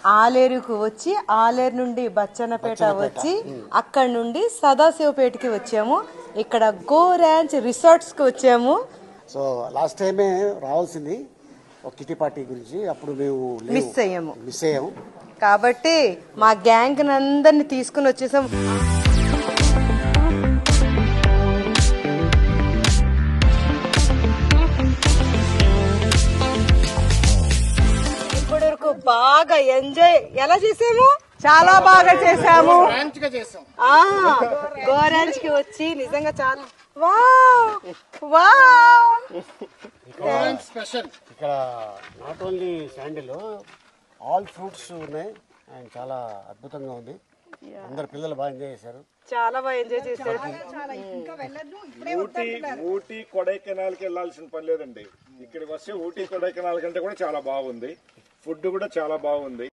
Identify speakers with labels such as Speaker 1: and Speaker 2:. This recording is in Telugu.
Speaker 1: ఆలేరుకు వచ్చి ఆలేరు నుండి బచ్చన్నపేట వచ్చి అక్కడి నుండి సదాశివపేటకి వచ్చాము. ఇక్కడ గో ర్యాంచ్ రిసార్ట్స్ కి వచ్చాము.
Speaker 2: సో లాస్ట్ టైమే రావాల్సింది ఒక కిటీ పార్టీ గురించి, అప్పుడు మేము మిస్ అయ్యాము.
Speaker 1: కాబట్టి మా గ్యాంగ్ అందరిని తీసుకుని వచ్చేసాం. ఇప్పటివరకు బాగా ఎంజాయ్ ఎలా చేసాము? చాలా బాగా చేసాము. గోరాంచ్ కి వచ్చి నిజంగా చాలా
Speaker 2: ఇక్కడ not only sandal, all fruits ఉన్నాయి అండ్ చాలా అద్భుతంగా ఉంది. అందరు పిల్లలు బాగా ఎంజాయ్ చేశారు.
Speaker 1: చాలా బాగా ఎంజాయ్ చేశారు.
Speaker 3: ఊటీ కొడైకెనాల్ కి వెళ్లాల్సిన పని లేదండి. ఇక్కడికి వస్తే ఊటీ కొడైకెనాల్ కంటే కూడా చాలా బాగుంది. ఫుడ్ కూడా చాలా బాగుంది.